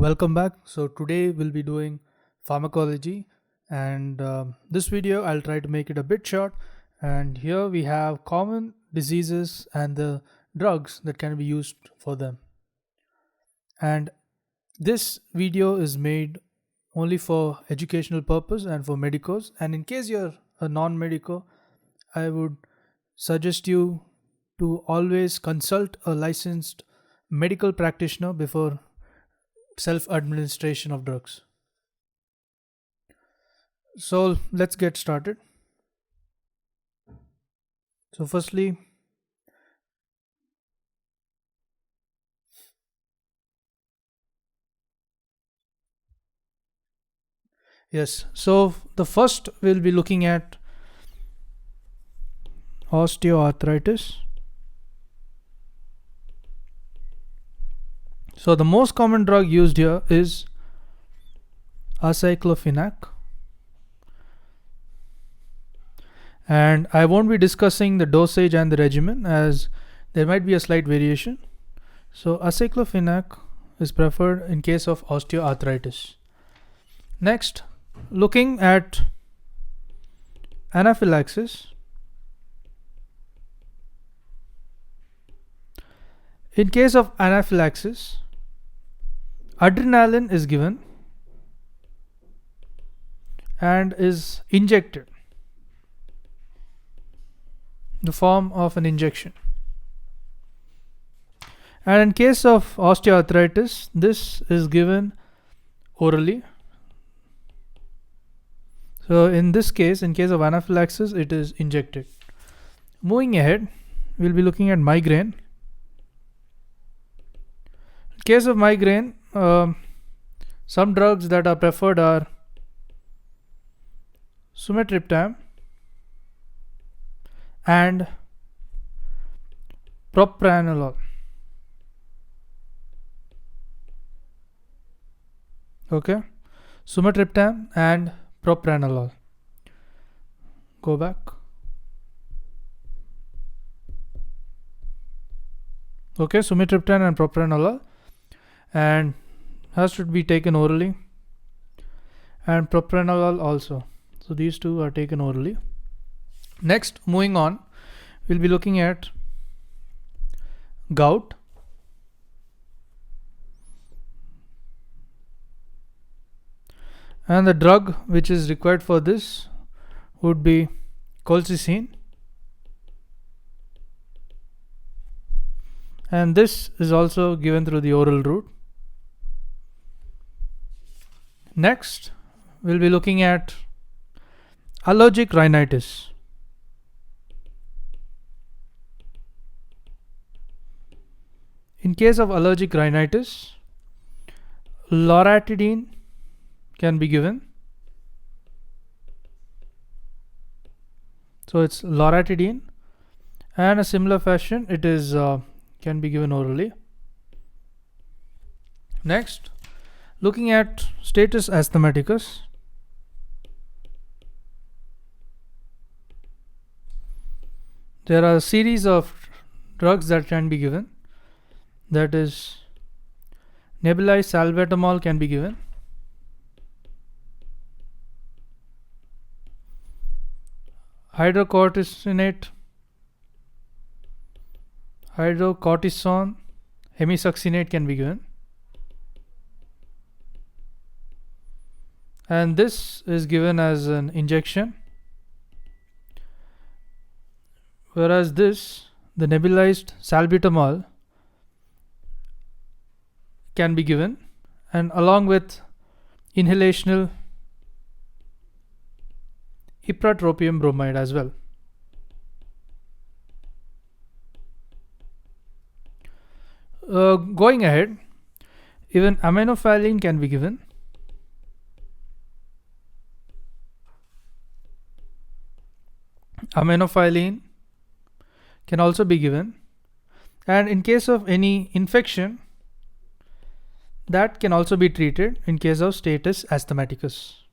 Welcome back. So today we'll be doing pharmacology, and this video I'll try to make it a bit short. And here we have common diseases and the drugs that can be used for them. And this video is made only for educational purpose and for medicos. And in case you're a non-medico, I would suggest you to always consult a licensed medical practitioner before self administration of drugs. So let's get started. So, firstly, yes, so the first we'll be looking at osteoarthritis. So, the most common drug used here is aceclofenac, and I won't be discussing the dosage and the regimen as there might be a slight variation. So, aceclofenac is preferred in case of osteoarthritis. Next, looking at anaphylaxis. In case of anaphylaxis, adrenaline is given and is injected in the form of an injection. And in case of osteoarthritis, this is given orally. So in this case, in case of anaphylaxis, it is injected. Moving ahead, we'll be looking at migraine. In case of migraine, some drugs that are preferred are sumatriptan and propranolol. Okay, sumatriptan and propranolol. Go back. Okay, sumatriptan and propranolol, and has to be taken orally, and propranolol also. So these two are taken orally. Next, moving on, we'll be looking at gout. And the drug which is required for this would be colchicine. And this is also given through the oral route. Next, we'll be looking at allergic rhinitis. In case of allergic rhinitis, loratadine can be given. So it's loratadine, and a similar fashion it is can be given orally. Next, looking at status asthmaticus. There are a series of drugs that can be given. That is, nebulized salbutamol can be given. Hydrocortisone, hemisuccinate can be given. And this is given as an injection. Whereas this, the nebulized salbutamol, can be given, and along with inhalational ipratropium bromide as well. Going ahead, even aminophylline can be given. Aminophylline can also be given, and in case of any infection, that can also be treated in case of status asthmaticus.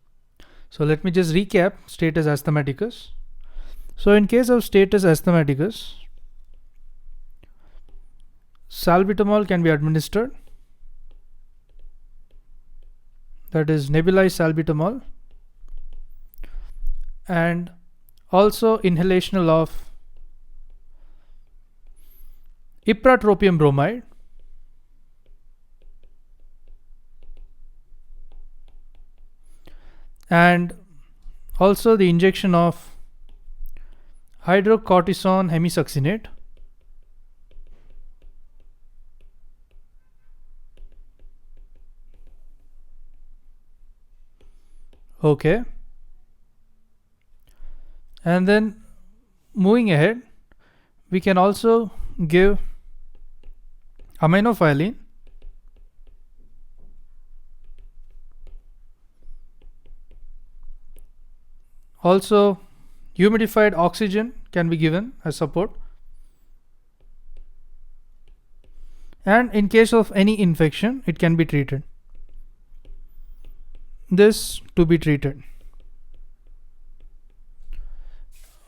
So let me just recap status asthmaticus. So in case of status asthmaticus, salbutamol can be administered that is nebulized salbutamol, and also inhalational of ipratropium bromide, and also the injection of hydrocortisone hemisuccinate, okay. And then moving ahead, we can also give aminophylline, also humidified oxygen can be given as support, and in case of any infection it can be treated, this to be treated.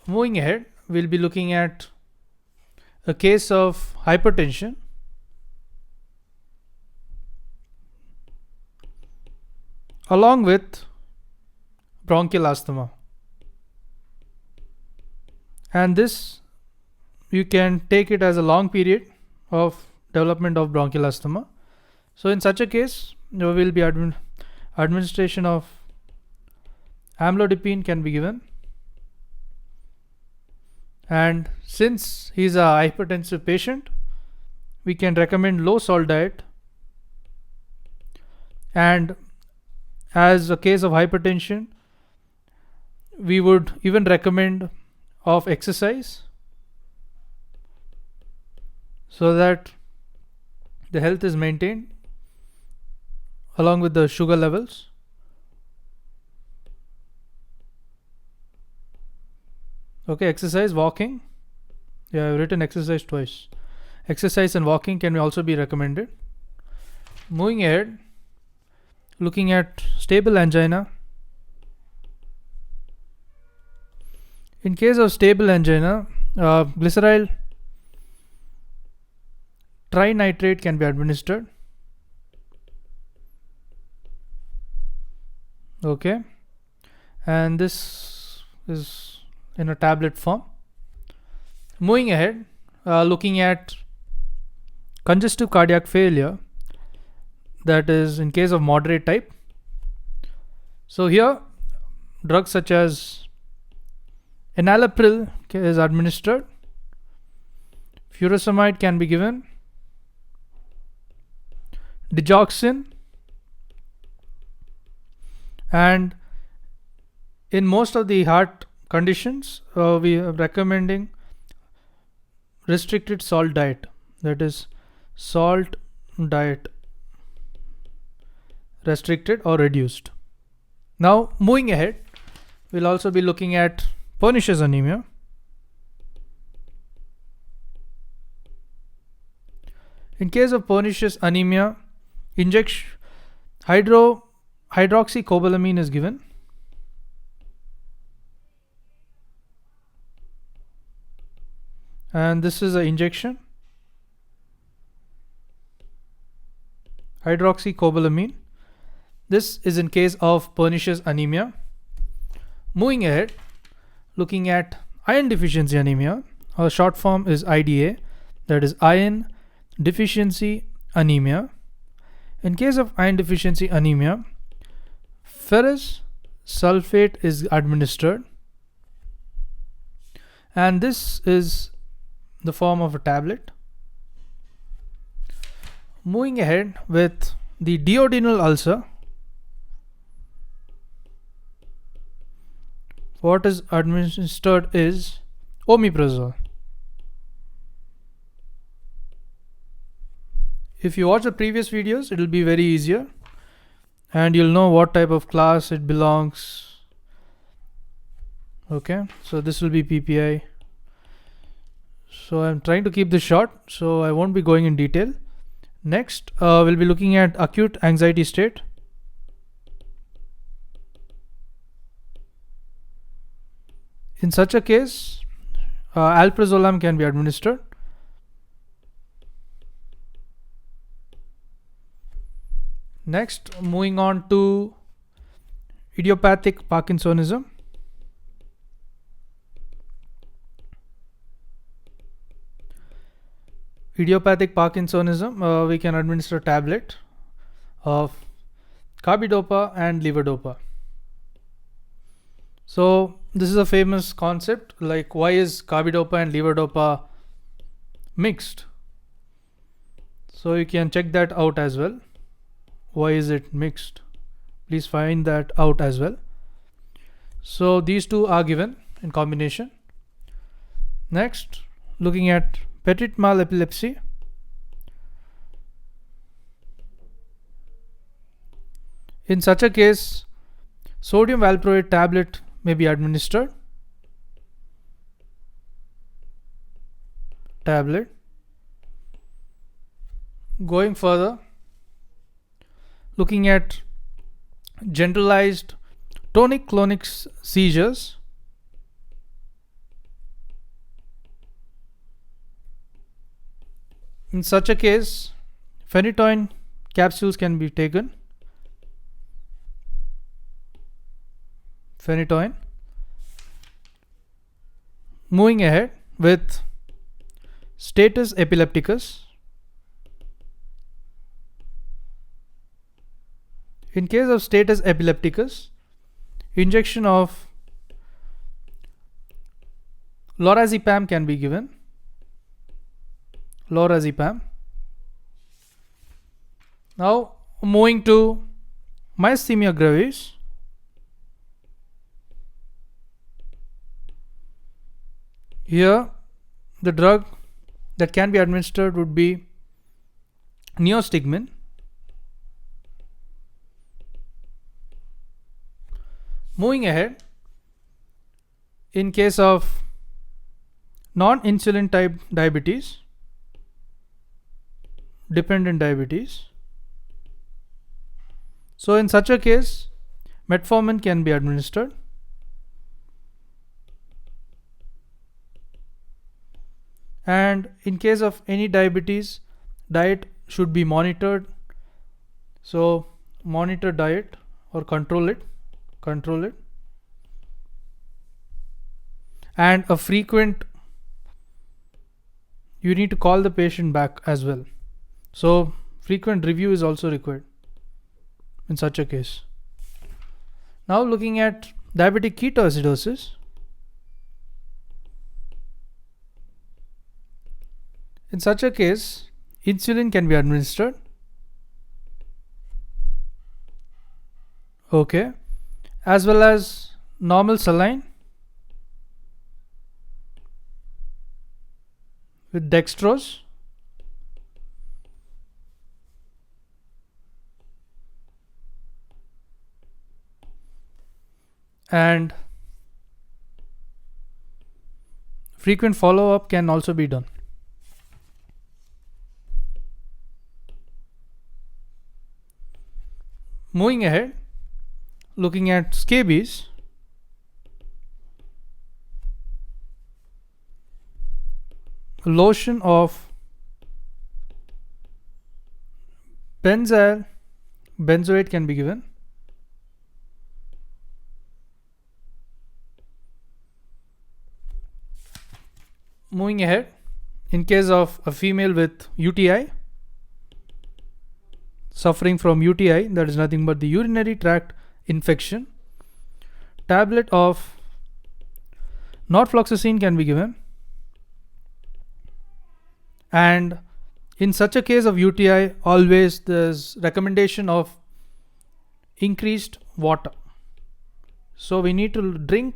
Moving ahead, we'll be looking at a case of hypertension, along with bronchial asthma, and this you can take it as a long period of development of bronchial asthma. So in such a case, there will be administration of amlodipine can be given, and since he is a hypertensive patient, we can recommend low salt diet, and as a case of hypertension, we would even recommend of exercise so that the health is maintained along with the sugar levels. Okay, exercise, walking. Yeah, I've written exercise twice. Exercise and walking can also be recommended. Moving ahead, looking at stable angina. In case of stable angina, glyceryl trinitrate can be administered. Okay, and this is in a tablet form. Moving ahead, looking at congestive cardiac failure, that is in case of moderate type. So here, drugs such as enalapril is administered, furosemide can be given, digoxin, and in most of the heart conditions, we are recommending restricted salt diet, that is salt diet restricted or reduced. Now moving ahead, we'll also be looking at pernicious anemia. In case of pernicious anemia, hydroxycobalamin is given, and this is an injection, hydroxycobalamin. This is in case of pernicious anemia. Moving ahead, looking at iron deficiency anemia, our short form is IDA, that is iron deficiency anemia. In case of iron deficiency anemia, ferrous sulfate is administered, and this is the form of a tablet. Moving ahead with the duodenal ulcer, what is administered is omeprazole. If you watch the previous videos, it will be very easier and you'll know what type of class it belongs. Okay, so this will be PPI. So I'm trying to keep this short, so I won't be going in detail. Next, we'll be looking at acute anxiety state. In such a case, alprazolam can be administered. Next, moving on to idiopathic Parkinsonism. Idiopathic Parkinsonism, we can administer a tablet of carbidopa and levodopa. So this is a famous concept, like why is carbidopa and levodopa mixed? So you can check that out as well. Why is it mixed? Please find that out as well. So these two are given in combination. Next, looking at petit mal epilepsy. In such a case, sodium valproate tablet may be administered. Going further, looking at generalized tonic-clonic seizures. In such a case, phenytoin capsules can be taken. Phenytoin. Moving ahead with status epilepticus. In case of status epilepticus, injection of lorazepam can be given. Lorazepam. Now moving to myasthenia gravis. Here the drug that can be administered would be neostigmine. Moving ahead, in case of non-insulin type diabetes, dependent diabetes, so in such a case, metformin can be administered. And in case of any diabetes, diet should be monitored. So monitor diet or control it. And a frequent, you need to call the patient back as well. So frequent review is also required in such a case. Now looking at diabetic ketoacidosis. In such a case, insulin can be administered. Okay. As well as normal saline with dextrose. And frequent follow-up can also be done. Moving ahead, looking at scabies. Lotion of benzyl benzoate can be given. Moving ahead, in case of a female with UTI, suffering from UTI, that is nothing but the urinary tract infection, tablet of norfloxacin can be given. And in such a case of UTI, always there's recommendation of increased water. So we need to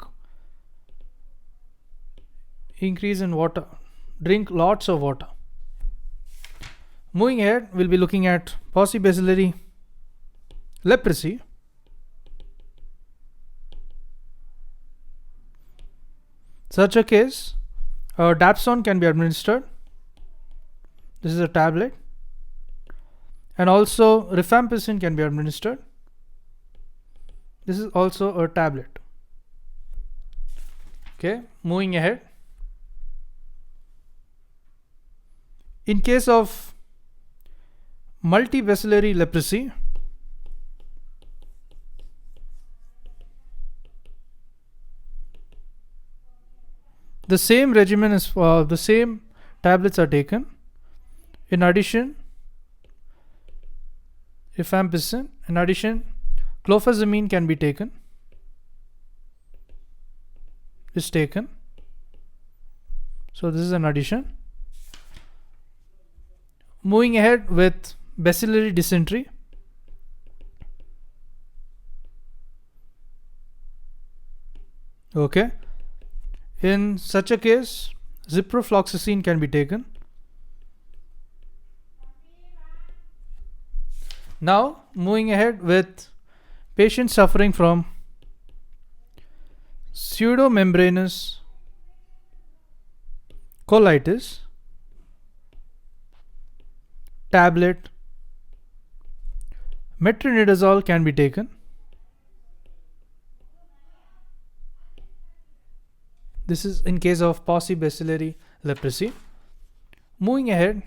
increase in water, drink lots of water. Moving ahead, we'll be looking at paucibacillary leprosy. Such a case, dapsone can be administered. This is a tablet. And also rifampicin can be administered. This is also a tablet. Okay, moving ahead. In case of multibacillary leprosy, The same regimen is the same tablets are taken. In addition, rifampicin. In addition, clofazimine can be taken. Is taken. So this is an addition. Moving ahead with bacillary dysentery. Okay. In such a case, ciprofloxacin can be taken. Now, moving ahead with patients suffering from pseudomembranous colitis, tablet metronidazole can be taken. This is in case of paucibacillary leprosy. Moving ahead,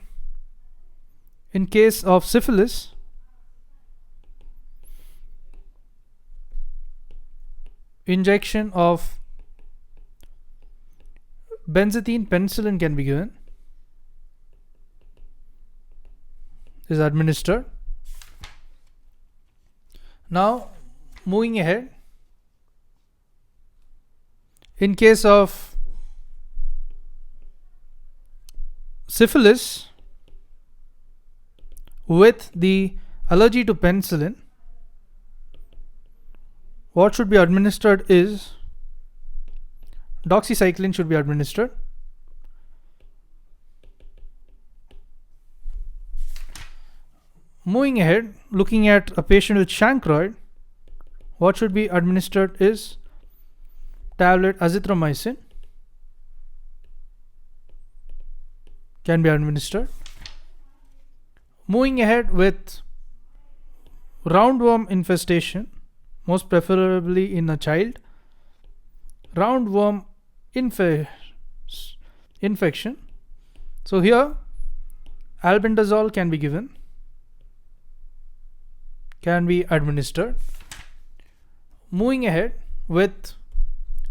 in case of syphilis, injection of benzathine penicillin can be given, is administered. Now, moving ahead, in case of syphilis with the allergy to penicillin, what should be administered is doxycycline should be administered. Moving ahead, looking at a patient with chancroid, what should be administered is tablet azithromycin can be administered. Moving ahead with roundworm infestation, most preferably in a child, roundworm infection. So here albendazole can be given, can be administered. Moving ahead with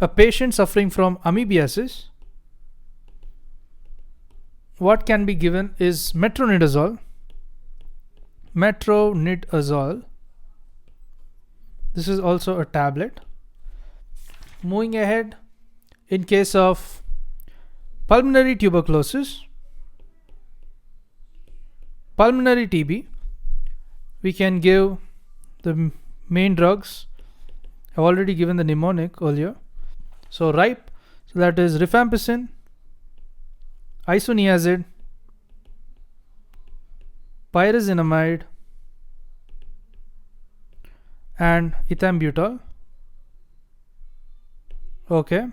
a patient suffering from amoebiasis, what can be given is metronidazole. This is also a tablet. Moving ahead, in case of pulmonary tuberculosis, pulmonary TB, we can give the main drugs. I've already given the mnemonic earlier. So RIPE, so that is rifampicin, isoniazid, pyrazinamide, and ethambutol. Okay.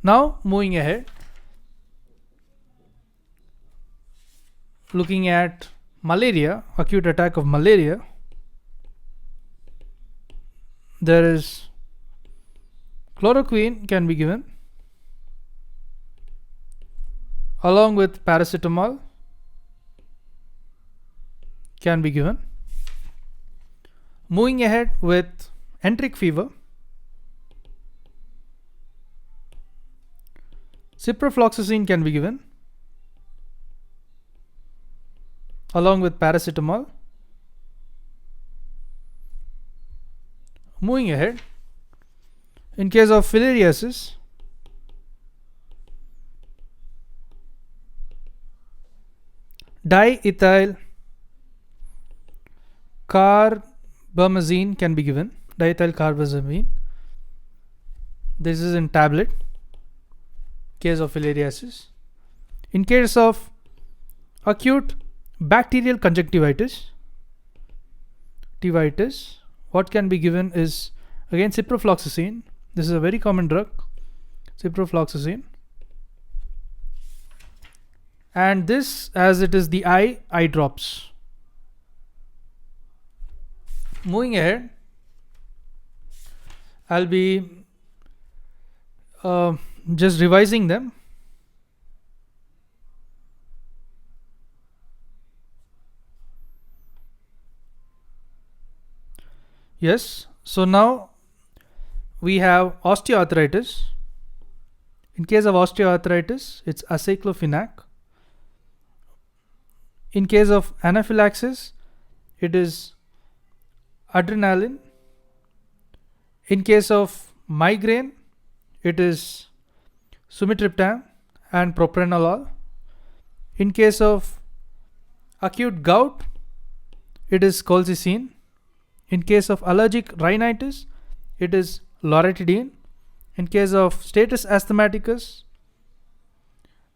Now moving ahead, looking at malaria, acute attack of malaria, there is chloroquine can be given along with paracetamol can be given. Moving ahead with enteric fever, ciprofloxacin can be given along with paracetamol. Moving ahead, in case of filariasis, diethyl carbamazine can be given, diethyl carbamazine. This is in tablet, case of filariasis. In case of acute bacterial conjunctivitis, what can be given is again ciprofloxacin. This is a very common drug, ciprofloxacin. And this, as it is the eye drops. Moving ahead, I'll be just revising them. Yes, so now we have osteoarthritis, In case of osteoarthritis, it's aceclofenac. In case of anaphylaxis, it is adrenaline. In case of migraine, it is sumatriptan and propranolol. In case of acute gout, it is colchicine. In case of allergic rhinitis, it is loratadine. In case of status asthmaticus,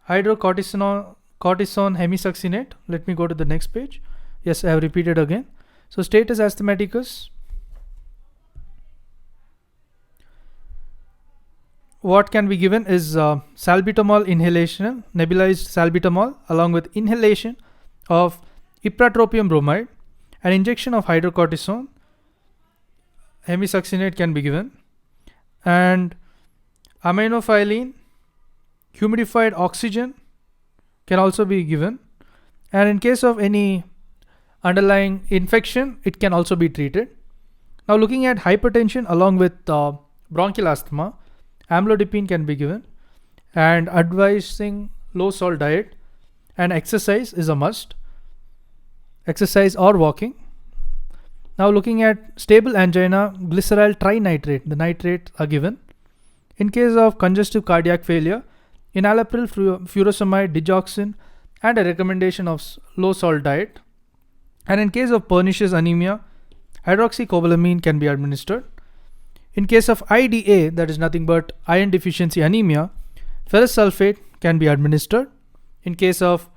hydrocortisone hemisuccinate. Let me go to the next page. Yes, I have repeated again. So status asthmaticus, what can be given is salbutamol inhalation, nebulized salbutamol, along with inhalation of ipratropium bromide, and injection of hydrocortisone hemisuccinate can be given, and aminophylline, humidified oxygen can also be given, and in case of any underlying infection, it can also be treated. Now looking at hypertension along with bronchial asthma, amlodipine can be given, and advising low salt diet, and exercise is a must, exercise or walking. Now looking at stable angina, glyceryl trinitrate, the nitrates are given. In case of congestive cardiac failure, enalapril, furosemide, digoxin, and a recommendation of low salt diet. And in case of pernicious anemia, hydroxycobalamin can be administered. In case of IDA, that is nothing but iron deficiency anemia, ferrous sulfate can be administered. In case of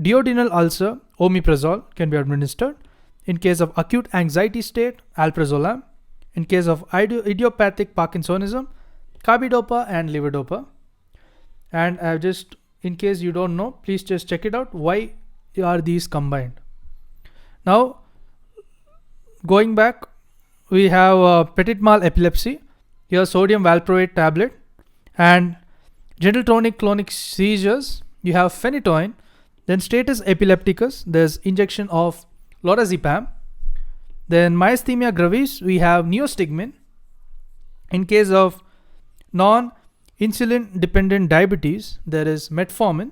duodenal ulcer, omeprazole can be administered. In case of acute anxiety state, alprazolam. In case of idiopathic Parkinsonism, carbidopa and levodopa. And I've just, in case you don't know, please just check it out. Why are these combined? Now, going back, we have petit mal epilepsy. Here, sodium valproate tablet, and gentle tonic-clonic seizures. You have phenytoin. Then status epilepticus. There's injection of lorazepam. Then myasthenia gravis, we have neostigmine. In case of non-insulin dependent diabetes, there is metformin.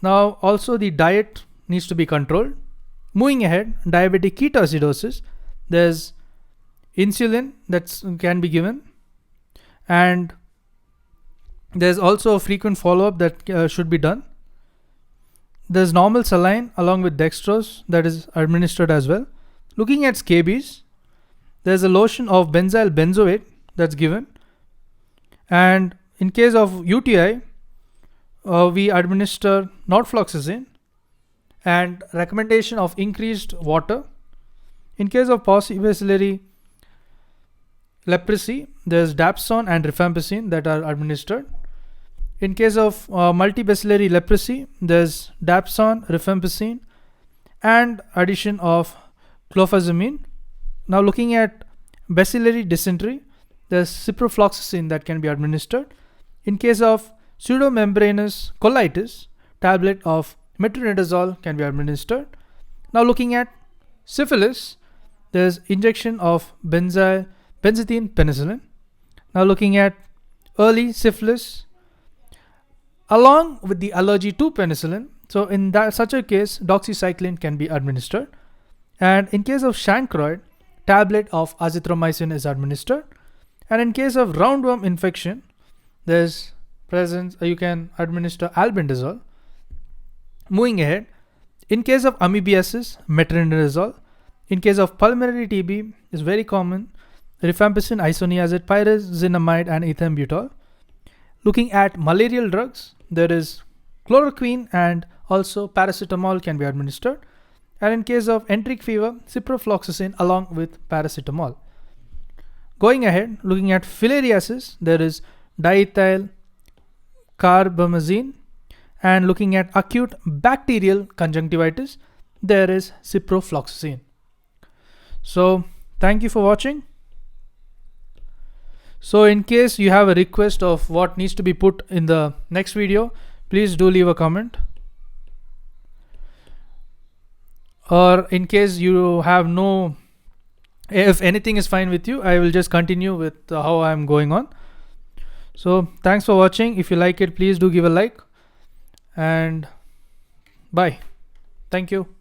Now also the diet needs to be controlled. Moving ahead, diabetic ketoacidosis, there's insulin that can be given, and there's also a frequent follow-up that should be done. There's normal saline along with dextrose that is administered as well. Looking at scabies, there's a lotion of benzyl benzoate that's given, and in case of UTI, we administer norfloxacin and recommendation of increased water. In case of paucibacillary leprosy, there's dapsone and rifampicin that are administered. In case of multibacillary leprosy, there's dapsone, rifampicin, and addition of clofazimine. Now looking at bacillary dysentery, there's ciprofloxacin that can be administered. In case of pseudomembranous colitis, tablet of metronidazole can be administered. Now looking at syphilis, there's injection of benzathine penicillin. Now looking at early syphilis along with the allergy to penicillin, so in that such a case, doxycycline can be administered. And in case of chancroid, tablet of azithromycin is administered. And in case of roundworm infection, there's presence, you can administer albendazole. Moving ahead, in case of amoebiasis, metronidazole. In case of pulmonary TB, is very common, rifampicin, isoniazid, pyrazinamide, and ethambutol. Looking at malarial drugs, there is chloroquine and also paracetamol can be administered. And in case of enteric fever, ciprofloxacin along with paracetamol. Going ahead, looking at filariasis, there is diethyl carbamazine. And looking at acute bacterial conjunctivitis, there is ciprofloxacin. So thank you for watching. So in case you have a request of what needs to be put in the next video, please do leave a comment. Or in case you have no, if anything is fine with you, I will just continue with how I am going on. So thanks for watching. If you like it, please do give a like, and bye. Thank you.